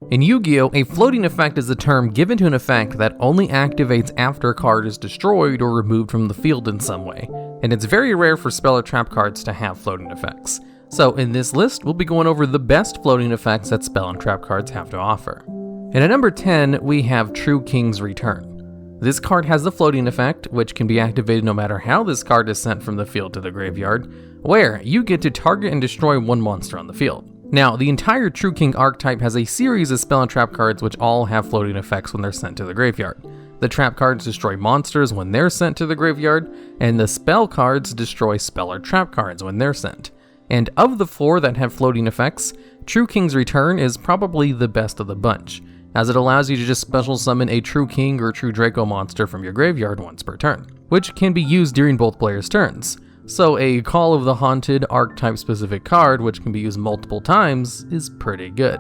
In Yu-Gi-Oh, a floating effect is a term given to an effect that only activates after a card is destroyed or removed from the field in some way, and it's very rare for spell or trap cards to have floating effects. So in this list, we'll be going over the best floating effects that spell and trap cards have to offer. And at number 10, we have True King's Return. This card has the floating effect, which can be activated no matter how this card is sent from the field to the graveyard, where you get to target and destroy one monster on the field. Now, the entire True King archetype has a series of spell and trap cards which all have floating effects when they're sent to the graveyard. The trap cards destroy monsters when they're sent to the graveyard, and the spell cards destroy spell or trap cards when they're sent. And of the 4 that have floating effects, True King's Return is probably the best of the bunch, as it allows you to just special summon a True King or True Draco monster from your graveyard once per turn, which can be used during both players' turns. So a Call of the Haunted archetype specific card, which can be used multiple times, is pretty good.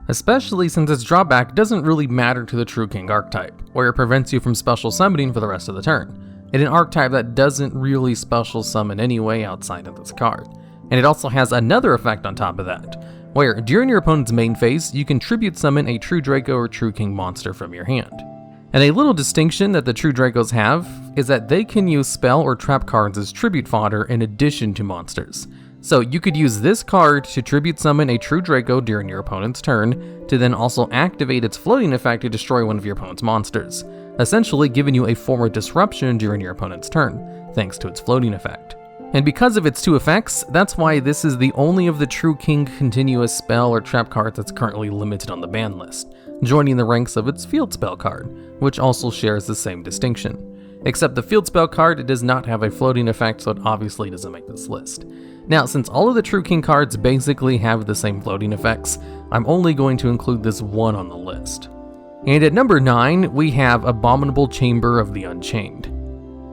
Especially since its drawback doesn't really matter to the True King archetype, where it prevents you from special summoning for the rest of the turn, in an archetype that doesn't really special summon anyway outside of this card. And it also has another effect on top of that, where during your opponent's main phase, you can tribute summon a True Draco or True King monster from your hand. And a little distinction that the True Dracos have is that they can use spell or trap cards as tribute fodder in addition to monsters. So you could use this card to tribute summon a True Draco during your opponent's turn, to then also activate its floating effect to destroy one of your opponent's monsters, essentially giving you a form of disruption during your opponent's turn, thanks to its floating effect. And because of its 2 effects, that's why this is the only of the True King continuous spell or trap cards that's currently limited on the ban list, joining the ranks of its field spell card, which also shares the same distinction. Except the field spell card, it does not have a floating effect, so it obviously doesn't make this list. Now, since all of the True King cards basically have the same floating effects, I'm only going to include this one on the list. And at number 9, we have Abominable Chamber of the Unchained.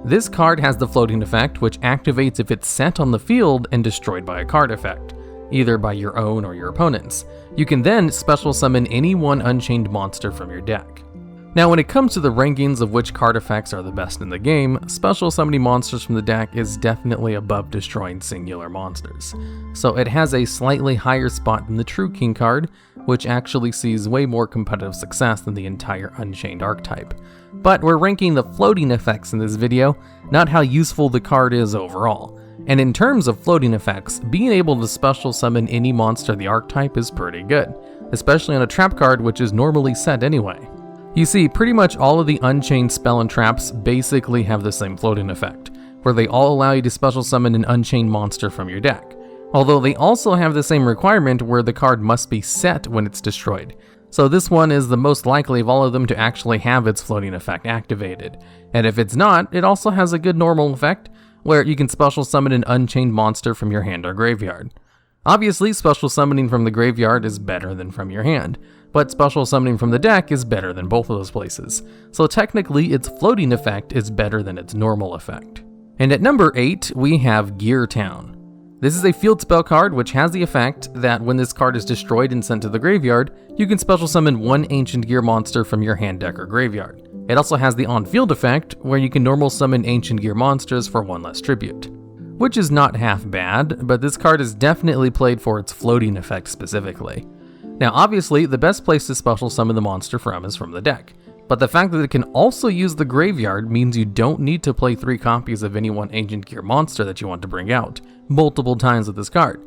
This card has the floating effect, which activates if it's set on the field and destroyed by a card effect, either by your own or your opponent's. You can then special summon any one Unchained monster from your deck. Now, when it comes to the rankings of which card effects are the best in the game, special summoning monsters from the deck is definitely above destroying singular monsters. So it has a slightly higher spot than the True King card, which actually sees way more competitive success than the entire Unchained archetype. But we're ranking the floating effects in this video, not how useful the card is overall. And in terms of floating effects, being able to special summon any monster of the archetype is pretty good, especially on a trap card which is normally set anyway. You see, pretty much all of the Unchained spell and traps basically have the same floating effect, where they all allow you to special summon an Unchained monster from your deck. Although they also have the same requirement where the card must be set when it's destroyed. So this one is the most likely of all of them to actually have its floating effect activated. And if it's not, it also has a good normal effect, where you can special summon an Unchained monster from your hand or graveyard. Obviously, special summoning from the graveyard is better than from your hand, but special summoning from the deck is better than both of those places. So technically, its floating effect is better than its normal effect. And at number 8, we have Gear Town. This is a field spell card which has the effect that when this card is destroyed and sent to the graveyard, you can special summon one Ancient Gear monster from your hand, deck, or graveyard. It also has the on-field effect, where you can normal summon Ancient Gear monsters for one less tribute. Which is not half bad, but this card is definitely played for its floating effect specifically. Now obviously, the best place to special summon the monster from is from the deck, but the fact that it can also use the graveyard means you don't need to play 3 copies of any one Ancient Gear monster that you want to bring out, multiple times with this card.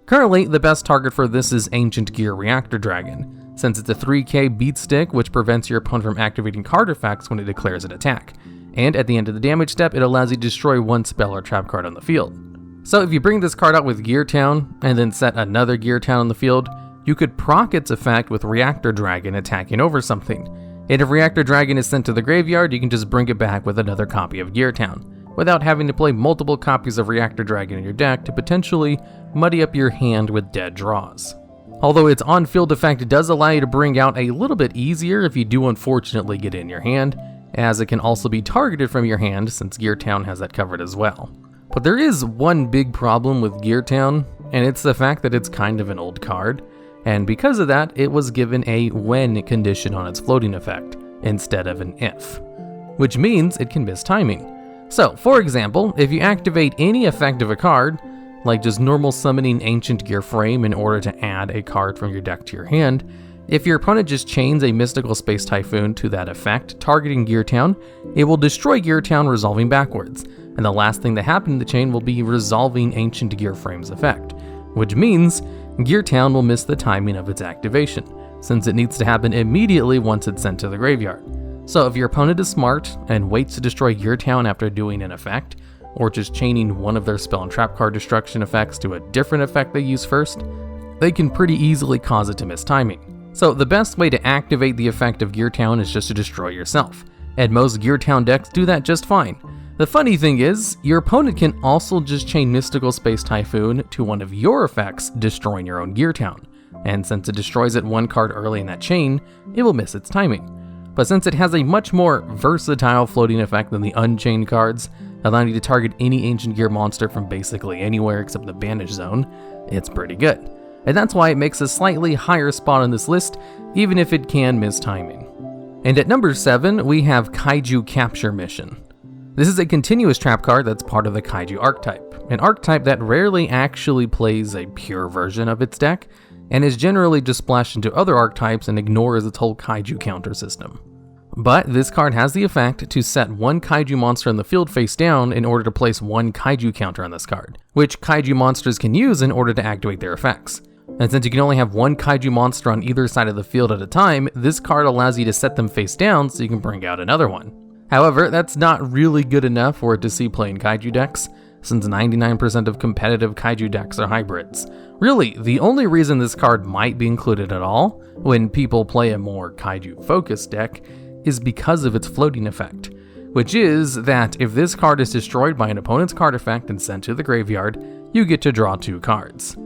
Currently, the best target for this is Ancient Gear Reactor Dragon, since it's a 3k beat stick which prevents your opponent from activating card effects when it declares an attack, and at the end of the damage step, it allows you to destroy one spell or trap card on the field. So if you bring this card out with Gear Town, and then set another Gear Town on the field, you could proc its effect with Reactor Dragon attacking over something. And if Reactor Dragon is sent to the graveyard, you can just bring it back with another copy of Gear Town, without having to play multiple copies of Reactor Dragon in your deck to potentially muddy up your hand with dead draws. Although its on-field effect does allow you to bring out a little bit easier if you do unfortunately get it in your hand, as it can also be targeted from your hand since Gear Town has that covered as well. But there is one big problem with Gear Town, and it's the fact that it's kind of an old card, and because of that, it was given a when condition on its floating effect, instead of an if, which means it can miss timing. So, for example, if you activate any effect of a card, like just normal summoning Ancient Gear Frame in order to add a card from your deck to your hand, If your opponent just chains a Mystical Space Typhoon to that effect, targeting Gear Town, it will destroy Gear Town, resolving backwards, and the last thing to happen in the chain will be resolving Ancient Gear Frame's effect, which means Gear Town will miss the timing of its activation, since it needs to happen immediately once it's sent to the graveyard. So if your opponent is smart and waits to destroy Gear Town after doing an effect, or just chaining one of their spell and trap card destruction effects to a different effect they use first, they can pretty easily cause it to miss timing. So the best way to activate the effect of Gear Town is just to destroy yourself, and most Gear Town decks do that just fine. The funny thing is, your opponent can also just chain Mystical Space Typhoon to one of your effects, destroying your own Gear Town, and since it destroys it one card early in that chain, it will miss its timing. But since it has a much more versatile floating effect than the Unchained cards, allowing you to target any Ancient Gear monster from basically anywhere except the Banish Zone, it's pretty good. And that's why it makes a slightly higher spot on this list, even if it can miss timing. And at number 7, we have Kaiju Capture Mission. This is a continuous trap card that's part of the Kaiju archetype, an archetype that rarely actually plays a pure version of its deck, and is generally just splashed into other archetypes and ignores its whole Kaiju counter system. But this card has the effect to set one Kaiju monster in the field face down in order to place one Kaiju counter on this card, which Kaiju monsters can use in order to activate their effects. And since you can only have one Kaiju monster on either side of the field at a time, this card allows you to set them face down so you can bring out another one. However, that's not really good enough for it to see play in Kaiju decks, since 99% of competitive Kaiju decks are hybrids. Really, the only reason this card might be included at all, when people play a more Kaiju-focused deck, is because of its floating effect, which is that if this card is destroyed by an opponent's card effect and sent to the graveyard, you get to draw 2 cards.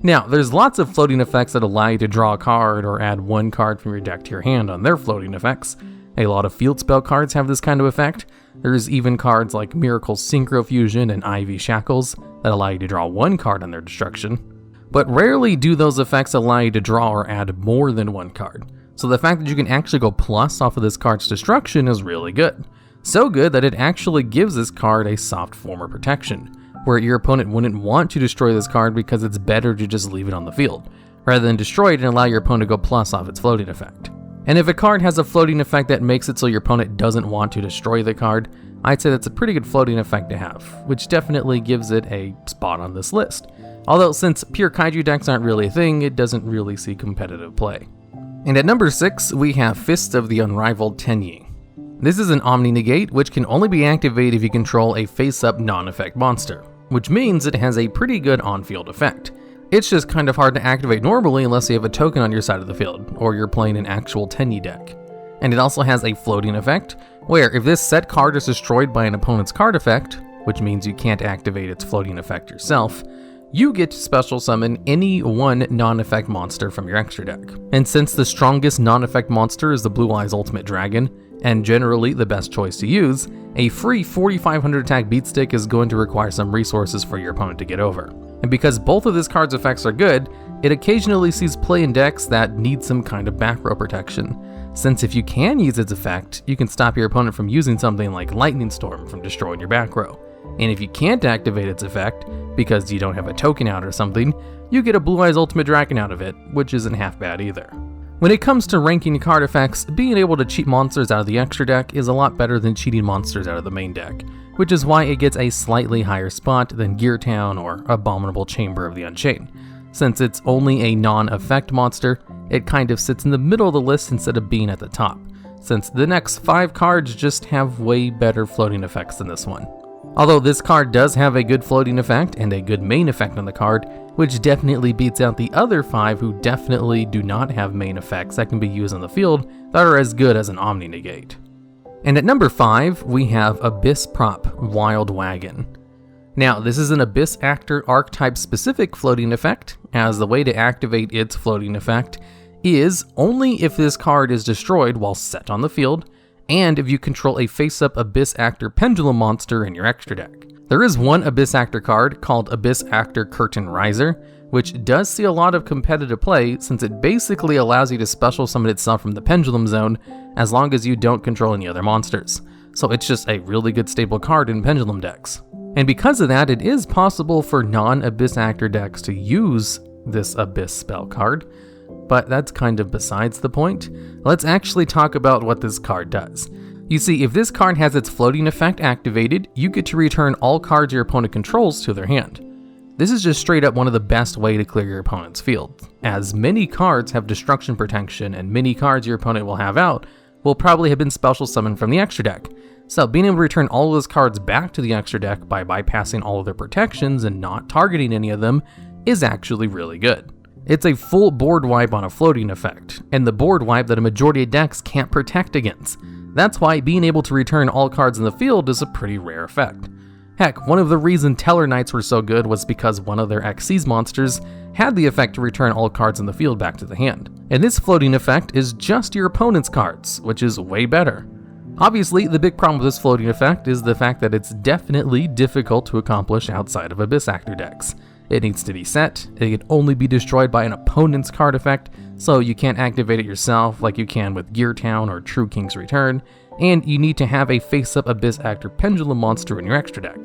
Now, there's lots of floating effects that allow you to draw a card or add one card from your deck to your hand on their floating effects. A lot of field spell cards have this kind of effect. There's even cards like Miracle Synchro Fusion and Ivy Shackles that allow you to draw one card on their destruction. But rarely do those effects allow you to draw or add more than one card. So the fact that you can actually go plus off of this card's destruction is really good. So good that it actually gives this card a soft form of protection, where your opponent wouldn't want to destroy this card because it's better to just leave it on the field, rather than destroy it and allow your opponent to go plus off its floating effect. And if a card has a floating effect that makes it so your opponent doesn't want to destroy the card, I'd say that's a pretty good floating effect to have, which definitely gives it a spot on this list. Although since pure Kaiju decks aren't really a thing, it doesn't really see competitive play. And at number 6, we have Fists of the Unrivaled Tenyi. This is an Omni-Negate, which can only be activated if you control a face-up non-effect monster, which means it has a pretty good on-field effect. It's just kind of hard to activate normally unless you have a token on your side of the field, or you're playing an actual Tenyi deck. And it also has a floating effect, where if this set card is destroyed by an opponent's card effect, which means you can't activate its floating effect yourself, you get to special summon any one non-effect monster from your extra deck. And since the strongest non-effect monster is the Blue Eyes Ultimate Dragon, and generally the best choice to use, a free 4500 attack beatstick is going to require some resources for your opponent to get over. And because both of this card's effects are good, it occasionally sees play in decks that need some kind of back row protection, since if you can use its effect, you can stop your opponent from using something like Lightning Storm from destroying your back row. And if you can't activate its effect, because you don't have a token out or something, you get a Blue Eyes Ultimate Dragon out of it, which isn't half bad either. When it comes to ranking card effects, being able to cheat monsters out of the extra deck is a lot better than cheating monsters out of the main deck, which is why it gets a slightly higher spot than Gear Town or Abominable Chamber of the Unchained. Since it's only a non-effect monster, it kind of sits in the middle of the list instead of being at the top, since the next 5 cards just have way better floating effects than this one. Although this card does have a good floating effect and a good main effect on the card, which definitely beats out the other 5 who definitely do not have main effects that can be used on the field that are as good as an Omni-Negate. And at number 5, we have Abyss Prop Wild Wagon. Now, this is an Abyss Actor archetype specific floating effect, as the way to activate its floating effect is only if this card is destroyed while set on the field, and if you control a face-up Abyss Actor Pendulum monster in your extra deck. There is one Abyss Actor card called Abyss Actor Curtain Riser, which does see a lot of competitive play since it basically allows you to special summon itself from the Pendulum Zone as long as you don't control any other monsters. So it's just a really good stable card in Pendulum decks. And because of that, it is possible for non-Abyss Actor decks to use this Abyss spell card, but that's kind of besides the point. Let's actually talk about what this card does. You see, if this card has its floating effect activated, you get to return all cards your opponent controls to their hand. This is just straight up one of the best way to clear your opponent's field, as many cards have destruction protection and many cards your opponent will have out will probably have been special summoned from the extra deck. So being able to return all of those cards back to the extra deck by bypassing all of their protections and not targeting any of them is actually really good. It's a full board wipe on a floating effect, and the board wipe that a majority of decks can't protect against. That's why being able to return all cards in the field is a pretty rare effect. Heck, one of the reasons Teller Knights were so good was because one of their Xyz monsters had the effect to return all cards in the field back to the hand. And this floating effect is just your opponent's cards, which is way better. Obviously, the big problem with this floating effect is the fact that it's definitely difficult to accomplish outside of Abyss Actor decks. It needs to be set, it can only be destroyed by an opponent's card effect, so you can't activate it yourself like you can with Gear Town or True King's Return, and you need to have a face-up Abyss Actor Pendulum monster in your extra deck.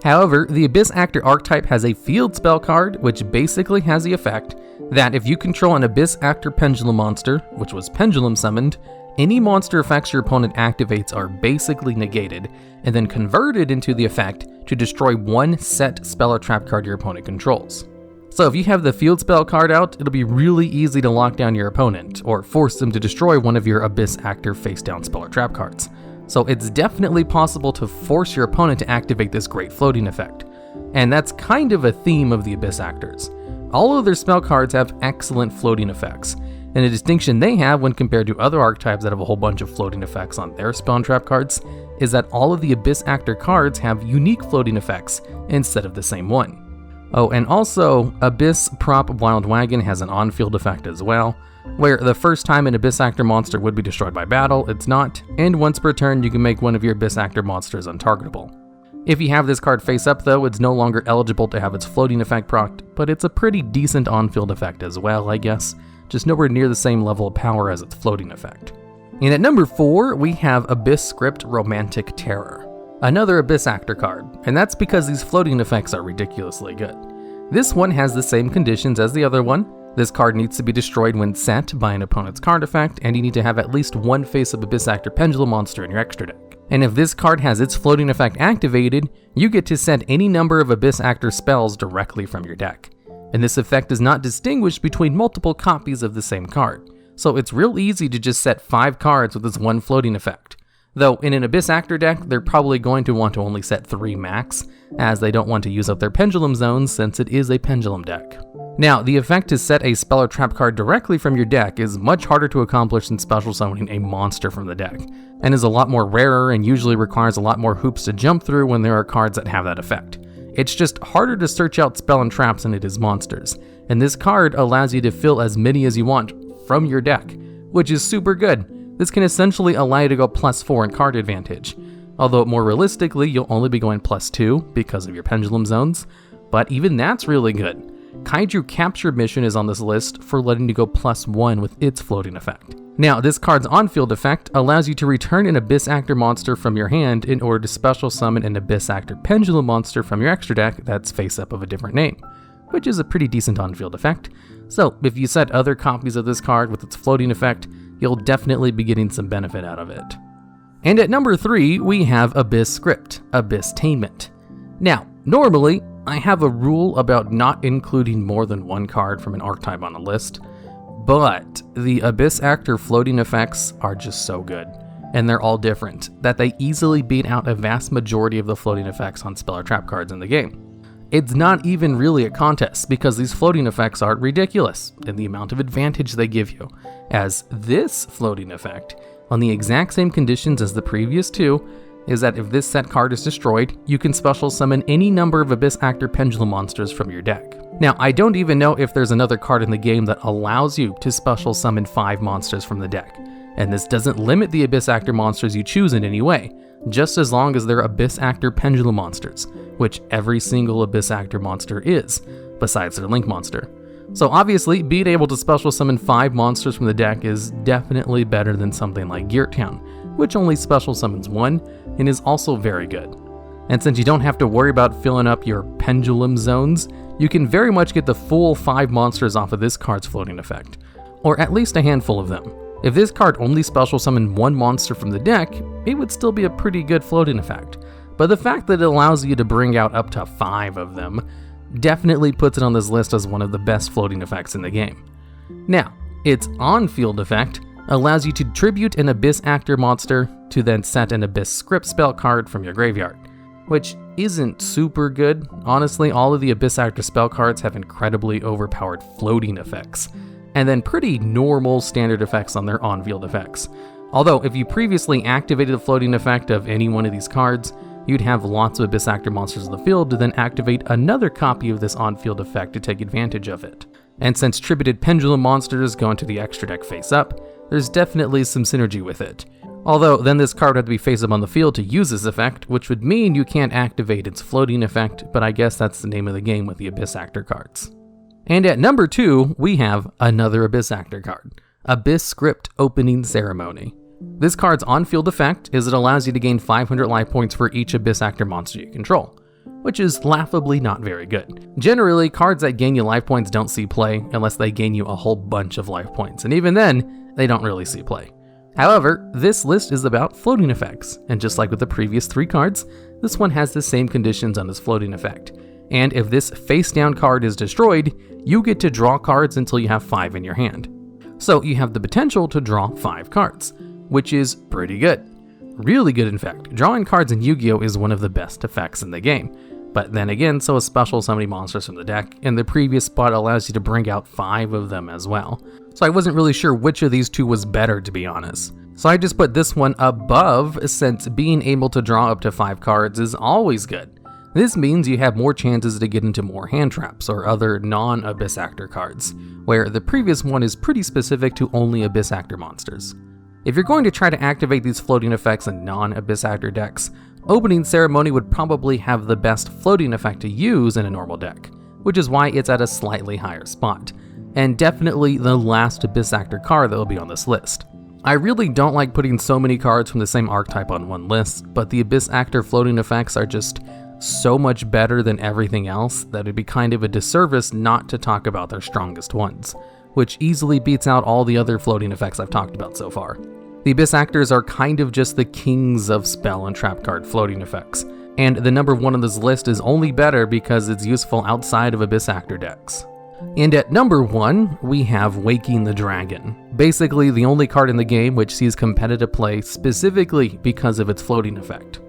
However, the Abyss Actor archetype has a field spell card, which basically has the effect that if you control an Abyss Actor Pendulum monster, which was Pendulum summoned, any monster effects your opponent activates are basically negated, and then converted into the effect to destroy one set spell or trap card your opponent controls. So if you have the field spell card out, it'll be really easy to lock down your opponent, or force them to destroy one of your Abyss Actor face down spell or trap cards. So it's definitely possible to force your opponent to activate this great floating effect. And that's kind of a theme of the Abyss Actors. All of their spell cards have excellent floating effects, and a distinction they have when compared to other archetypes that have a whole bunch of floating effects on their spell and trap cards is that all of the Abyss Actor cards have unique floating effects instead of the same one. Oh, and also, Abyss Prop Wild Wagon has an on-field effect as well, where the first time an Abyss Actor monster would be destroyed by battle, it's not, and once per turn you can make one of your Abyss Actor monsters untargetable. If you have this card face up though, it's no longer eligible to have its floating effect procced, but it's a pretty decent on-field effect as well, I guess, just nowhere near the same level of power as its floating effect. And at number 4, we have Abyss Script Romantic Terror. Another Abyss Actor card, and that's because these floating effects are ridiculously good. This one has the same conditions as the other one. This card needs to be destroyed when set by an opponent's card effect, and you need to have at least one face-up Abyss Actor Pendulum monster in your extra deck. And if this card has its floating effect activated, you get to set any number of Abyss Actor spells directly from your deck. And this effect does not distinguish between multiple copies of the same card, so it's real easy to just set 5 cards with this one floating effect. Though in an Abyss Actor deck, they're probably going to want to only set 3 max, as they don't want to use up their pendulum zones since it is a pendulum deck. Now, the effect to set a spell or trap card directly from your deck is much harder to accomplish than special summoning a monster from the deck, and is a lot more rarer and usually requires a lot more hoops to jump through when there are cards that have that effect. It's just harder to search out spell and traps than it is monsters, and this card allows you to fill as many as you want from your deck, which is super good. This can essentially allow you to go +4 in card advantage, although more realistically you'll only be going +2 because of your pendulum zones, but even that's really good. Kaiju Capture Mission is on this list for letting you go +1 with its floating effect. Now, this card's on-field effect allows you to return an Abyss Actor monster from your hand in order to special summon an Abyss Actor Pendulum monster from your extra deck that's face-up of a different name, which is a pretty decent on-field effect. So, if you set other copies of this card with its floating effect, you'll definitely be getting some benefit out of it. And at number 3, we have Abyss Script, Abysstainment. Now, normally, I have a rule about not including more than one card from an archetype on a list, but the Abyss Actor floating effects are just so good, and they're all different, that they easily beat out a vast majority of the floating effects on spell or trap cards in the game. It's not even really a contest, because these floating effects are ridiculous in the amount of advantage they give you, as this floating effect, on the exact same conditions as the previous two, is that if this set card is destroyed, you can special summon any number of Abyss Actor Pendulum monsters from your deck. Now, I don't even know if there's another card in the game that allows you to special summon 5 monsters from the deck, and this doesn't limit the Abyss Actor monsters you choose in any way, just as long as they're Abyss Actor Pendulum monsters, which every single Abyss Actor monster is, besides their Link monster. So obviously, being able to special summon 5 monsters from the deck is definitely better than something like Gear Town, which only special summons 1, and is also very good. And since you don't have to worry about filling up your pendulum zones, you can very much get the full 5 monsters off of this card's floating effect. or at least a handful of them. If this card only special summoned one monster from the deck, it would still be a pretty good floating effect, but the fact that it allows you to bring out up to 5 of them definitely puts it on this list as one of the best floating effects in the game. Now, its on-field effect allows you to tribute an Abyss Actor monster to then set an Abyss script spell card from your graveyard, which isn't super good. Honestly, all of the Abyss Actor spell cards have incredibly overpowered floating effects, and then pretty normal standard effects on their on-field effects. Although, if you previously activated the floating effect of any one of these cards, you'd have lots of Abyss Actor monsters in the field to then activate another copy of this on-field effect to take advantage of it. And since tributed pendulum monsters go into the extra deck face up, there's definitely some synergy with it. Although, then this card would have to be face up on the field to use this effect, which would mean you can't activate its floating effect, but I guess that's the name of the game with the Abyss Actor cards. And at number 2, we have another Abyss Actor card, Abyss Script Opening Ceremony. This card's on-field effect is it allows you to gain 500 life points for each Abyss Actor monster you control, which is laughably not very good. Generally, cards that gain you life points don't see play unless they gain you a whole bunch of life points, and even then, they don't really see play. However, this list is about floating effects, and just like with the previous 3 cards, this one has the same conditions on this floating effect. And if this face-down card is destroyed, you get to draw cards until you have 5 in your hand. So you have the potential to draw 5 cards, which is pretty good. Really good, in fact. Drawing cards in Yu-Gi-Oh! Is one of the best effects in the game. But then again, so is special summoning monsters from the deck, and the previous spot allows you to bring out 5 of them as well. So I wasn't really sure which of these 2 was better, to be honest. So I just put this one above, since being able to draw up to 5 cards is always good. This means you have more chances to get into more hand traps or other non-Abyss Actor cards, where the previous one is pretty specific to only Abyss Actor monsters. If you're going to try to activate these floating effects in non-Abyss Actor decks, Opening Ceremony would probably have the best floating effect to use in a normal deck, which is why it's at a slightly higher spot, and definitely the last Abyss Actor card that will be on this list. I really don't like putting so many cards from the same archetype on one list, but the Abyss Actor floating effects are just so much better than everything else that it'd be kind of a disservice not to talk about their strongest ones, which easily beats out all the other floating effects I've talked about so far. The Abyss Actors are kind of just the kings of spell and trap card floating effects, and the number 1 on this list is only better because it's useful outside of Abyss Actor decks. And at number 1, we have Waking the Dragon, basically the only card in the game which sees competitive play specifically because of its floating effect.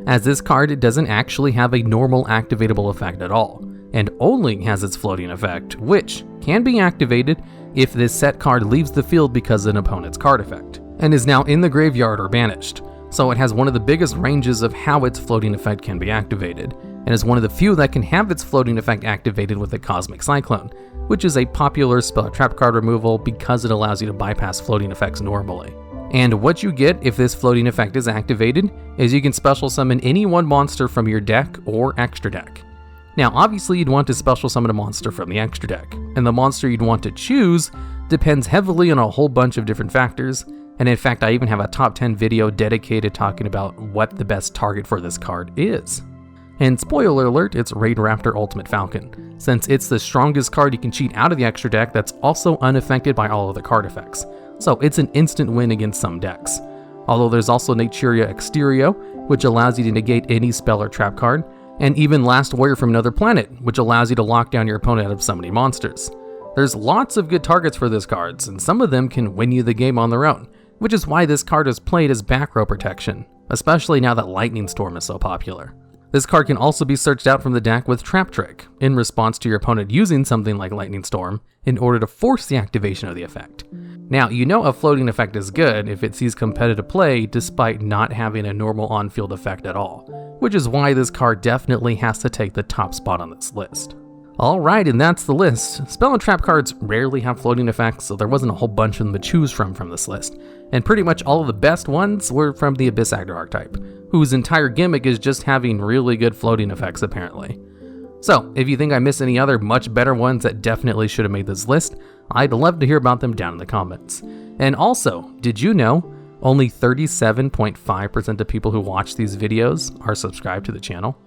As this card doesn't actually have a normal activatable effect at all, and only has its floating effect, which can be activated if this set card leaves the field because of an opponent's card effect, and is now in the graveyard or banished, so it has one of the biggest ranges of how its floating effect can be activated, and is one of the few that can have its floating effect activated with a Cosmic Cyclone, which is a popular spell trap card removal because it allows you to bypass floating effects normally. And what you get if this floating effect is activated is you can special summon any one monster from your deck or extra deck. Now obviously you'd want to special summon a monster from the extra deck, and the monster you'd want to choose depends heavily on a whole bunch of different factors, and in fact I even have a top 10 video dedicated talking about what the best target for this card is. And spoiler alert, it's Raid Raptor Ultimate Falcon, since it's the strongest card you can cheat out of the extra deck that's also unaffected by all of the card effects, so it's an instant win against some decks. Although there's also Naturia Exterio, which allows you to negate any spell or trap card, and even Last Warrior from Another Planet, which allows you to lock down your opponent out of summoning monsters. There's lots of good targets for this card, and some of them can win you the game on their own, which is why this card is played as back row protection, especially now that Lightning Storm is so popular. This card can also be searched out from the deck with Trap Trick, in response to your opponent using something like Lightning Storm in order to force the activation of the effect. Now, you know a floating effect is good if it sees competitive play despite not having a normal on-field effect at all, which is why this card definitely has to take the top spot on this list. Alright, and that's the list. Spell and trap cards rarely have floating effects, so there wasn't a whole bunch of them to choose from this list, and pretty much all of the best ones were from the Abyss Actor archetype, whose entire gimmick is just having really good floating effects apparently. So, if you think I missed any other much better ones that definitely should have made this list, I'd love to hear about them down in the comments. And also, did you know only 37.5% of people who watch these videos are subscribed to the channel?